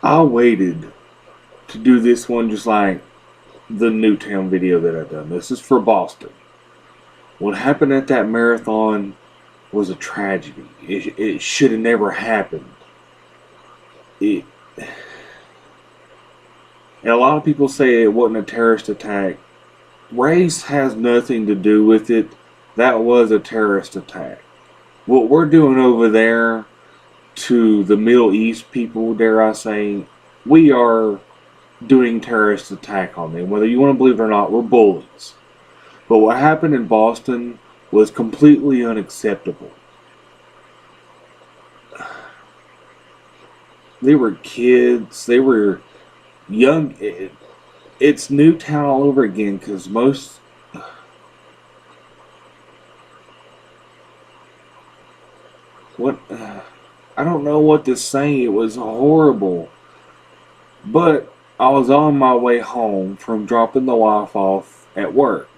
I waited to do this one just like the Newtown video that I've done. This is for Boston. What happened at that marathon was a tragedy. It should have never happened. It, and a lot of people say it wasn't a terrorist attack. Race has nothing to do with it. That was a terrorist attack. What we're doing over there to the Middle East people, dare I say, we are doing terrorist attack on them. Whether you want to believe it or not, we're bullies. But what happened in Boston was completely unacceptable. They were kids. They were young. It's Newtown all over again because most. What? I don't know what to say. It was horrible. But I was on my way home from dropping the wife off at work.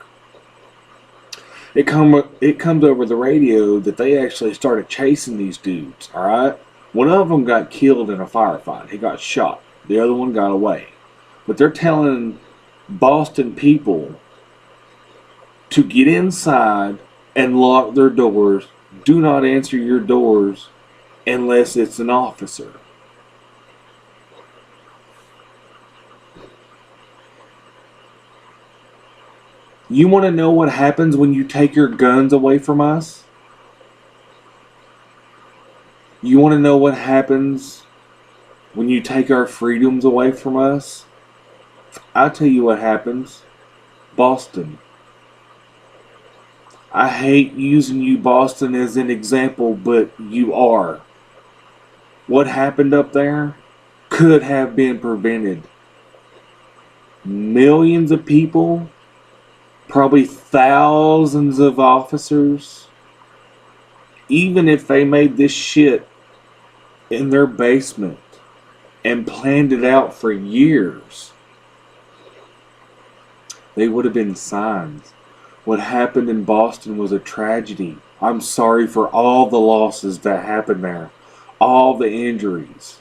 It comes over the radio that they actually started chasing these dudes. All right, one of them got killed in a firefight. He got shot. The other one got away. But they're telling Boston people to get inside and lock their doors. Do not answer your doors unless it's an officer. You want to know what happens when you take your guns away from us? You want to know what happens when you take our freedoms away from us? I'll tell you what happens. Boston. I hate using you, Boston, as an example, but you are. What happened up there could have been prevented. Millions of people, probably thousands of officers, even if they made this shit in their basement and planned it out for years, they would have been signs. What happened in Boston was a tragedy. I'm sorry for all the losses that happened there, all the injuries.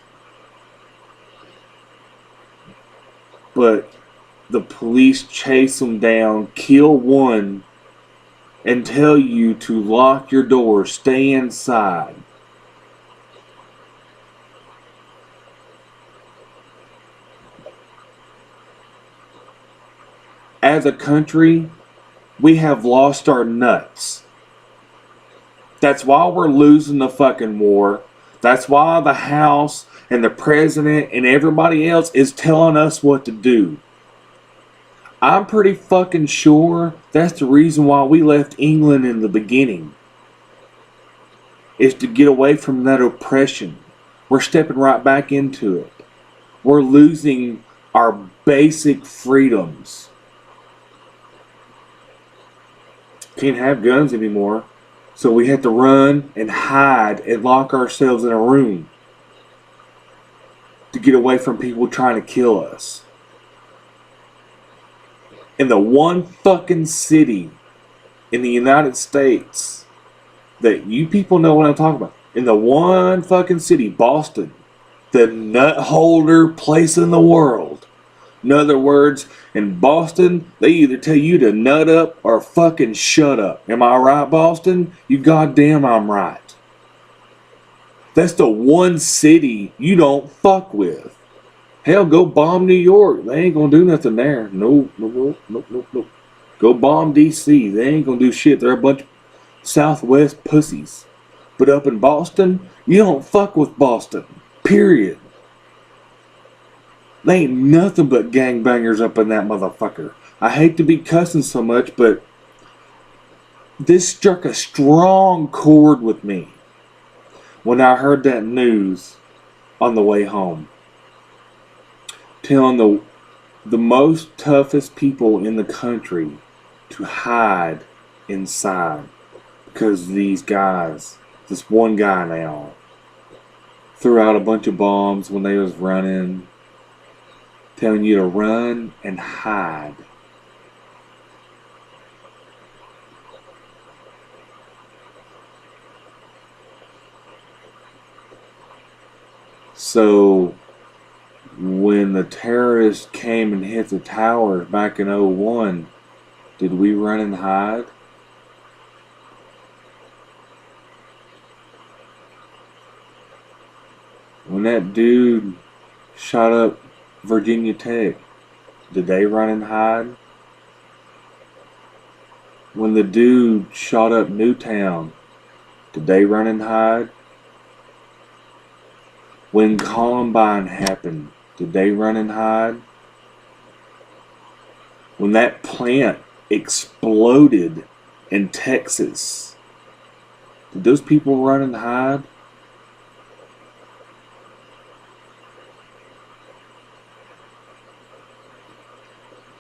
But the police chase them down, kill one, and tell you to lock your door, stay inside. As a country, we have lost our nuts. That's why we're losing the fucking war. That's why the House and the President and everybody else is telling us what to do. I'm pretty fucking sure that's the reason why we left England in the beginning. Is to get away from that oppression. We're stepping right back into it. We're losing our basic freedoms. Can't have guns anymore. So we have to run and hide and lock ourselves in a room to get away from people trying to kill us. In the one fucking city in the United States that you people know what I'm talking about. In the one fucking city, Boston, the nut holder place in the world. In other words, in Boston, they either tell you to nut up or fucking shut up. Am I right, Boston? You goddamn I'm right. That's the one city you don't fuck with. Hell, go bomb New York. They ain't gonna do nothing there. No. Go bomb DC. They ain't gonna do shit. They're a bunch of Southwest pussies. But up in Boston, you don't fuck with Boston. Period. They ain't nothing but gangbangers up in that motherfucker. I hate to be cussing so much, but this struck a strong chord with me when I heard that news on the way home. Telling the most toughest people in the country to hide inside because these guys, this one guy now, threw out a bunch of bombs when they was running, telling you to run and hide. So When the terrorists came and hit the towers back in '01, did we run and hide? When that dude shot up Virginia Tech, did they run and hide? When the dude shot up Newtown, did they run and hide? When Columbine happened, did they run and hide? When that plant exploded in Texas, did those people run and hide?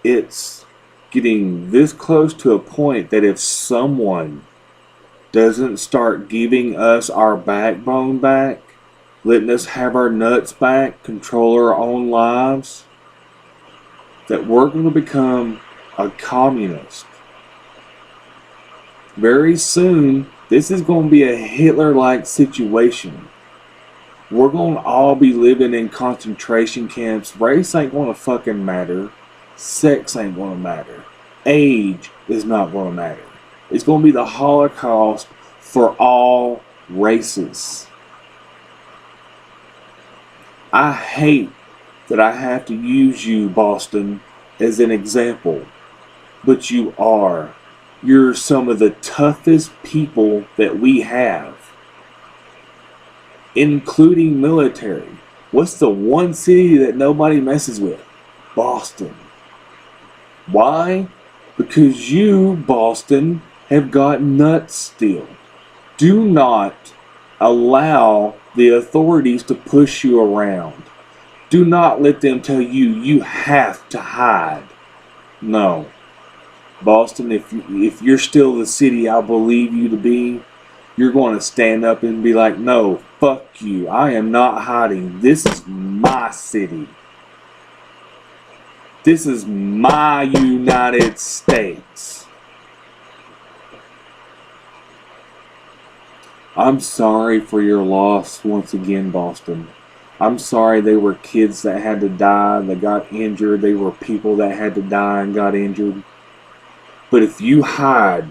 It's getting this close to a point that if someone doesn't start giving us our backbone back, letting us have our nuts back, control our own lives, that we're going to become a communist. Very soon, this is going to be a Hitler-like situation. We're going to all be living in concentration camps. Race ain't going to fucking matter. Sex ain't going to matter. Age is not going to matter. It's going to be the Holocaust for all races. I hate that I have to use you, Boston, as an example, but you are. You're some of the toughest people that we have, including military. What's the one city that nobody messes with? Boston. Why? Because you, Boston, have got nuts still. Do not allow the authorities to push you around. Do not let them tell you you have to hide. No. Boston, if you're still the city I believe you to be, you're going to stand up and be like, no, fuck you. I am not hiding. This is my city. This is my United States. I'm sorry for your loss once again, Boston. I'm sorry they were kids that had to die, that got injured. They were people that had to die and got injured. But if you hide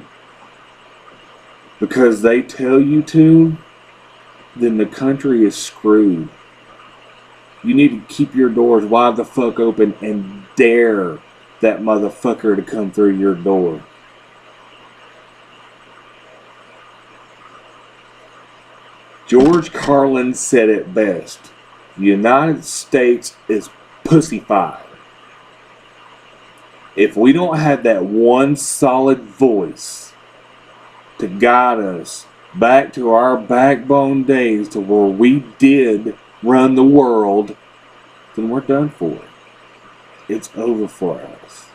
because they tell you to, then the country is screwed. You need to keep your doors wide the fuck open and dare that motherfucker to come through your door. George Carlin said it best. The United States is pussified. If we don't have that one solid voice to guide us back to our backbone days to where we did run the world, then we're done for. It's over for us.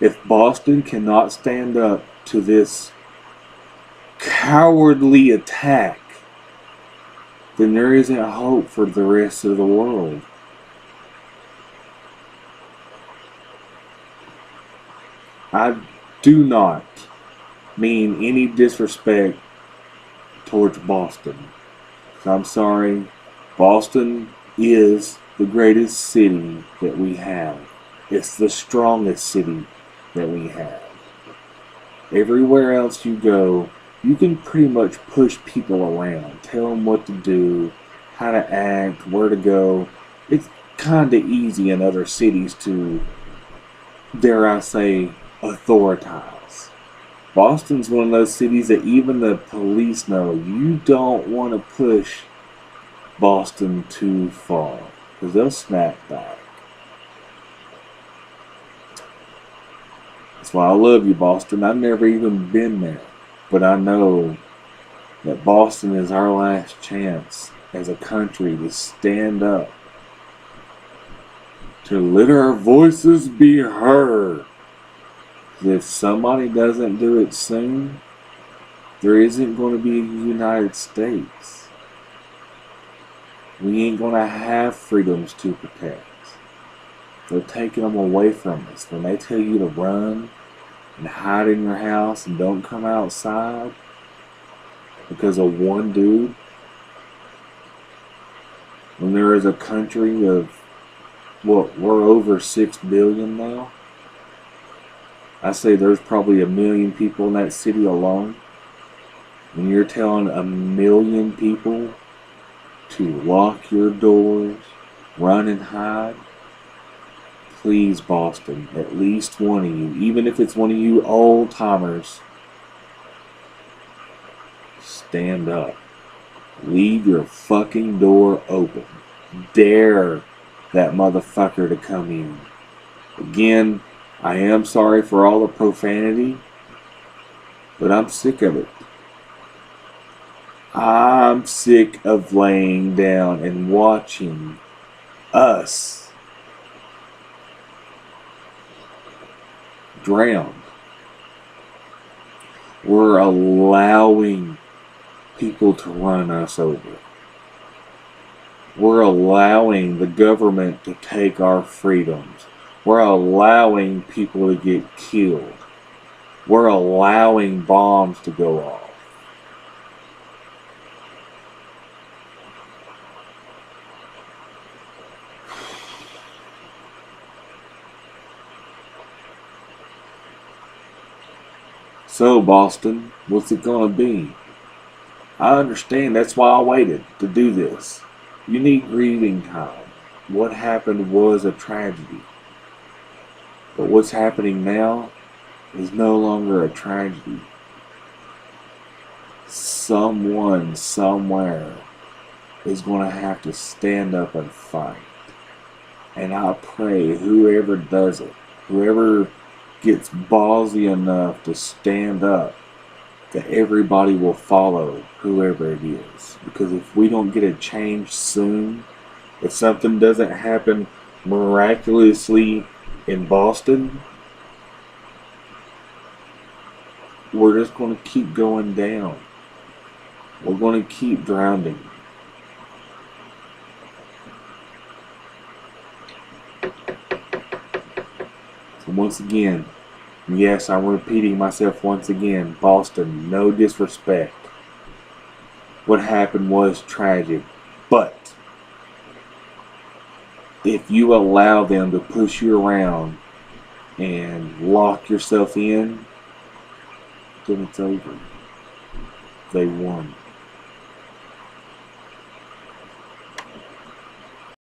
If Boston cannot stand up to this cowardly attack, then there isn't hope for the rest of the world. I do not mean any disrespect towards Boston. I'm sorry, Boston is the greatest city that we have. It's the strongest city that we have. Everywhere else you go, you can pretty much push people around, tell them what to do, how to act, where to go. It's kind of easy in other cities to, dare I say, authoritize. Boston's one of those cities that even the police know you don't want to push Boston too far, because they'll snap back. That's why I love you, Boston. I've never even been there, but I know that Boston is our last chance as a country to stand up, to let our voices be heard. If somebody doesn't do it soon, there isn't going to be a United States. We ain't going to have freedoms to protect. They're taking them away from us. When they tell you to run and hide in your house and don't come outside because of one dude, when there is a country of what, we're over 6 billion now. I say there's probably 1 million people in that city alone. And you're telling 1 million people to lock your doors, run and hide. Please, Boston, at least one of you, even if it's one of you old timers, stand up. Leave your fucking door open. Dare that motherfucker to come in. Again, I am sorry for all the profanity, but I'm sick of it. I'm sick of laying down and watching us drown. We're allowing people to run us over. We're allowing the government to take our freedoms. We're allowing people to get killed. We're allowing bombs to go off. So, Boston, what's it gonna be? I understand, that's why I waited to do this. You need grieving time. What happened was a tragedy. But what's happening now is no longer a tragedy. Someone, somewhere, is going to have to stand up and fight. And I pray whoever does it, whoever gets ballsy enough to stand up, that everybody will follow whoever it is. Because if we don't get a change soon, if something doesn't happen miraculously in Boston, we're just going to keep going down. We're going to keep drowning. So once again, yes, I'm repeating myself once again, Boston, no disrespect. What happened was tragic, but if you allow them to push you around and lock yourself in, then it's over. They won.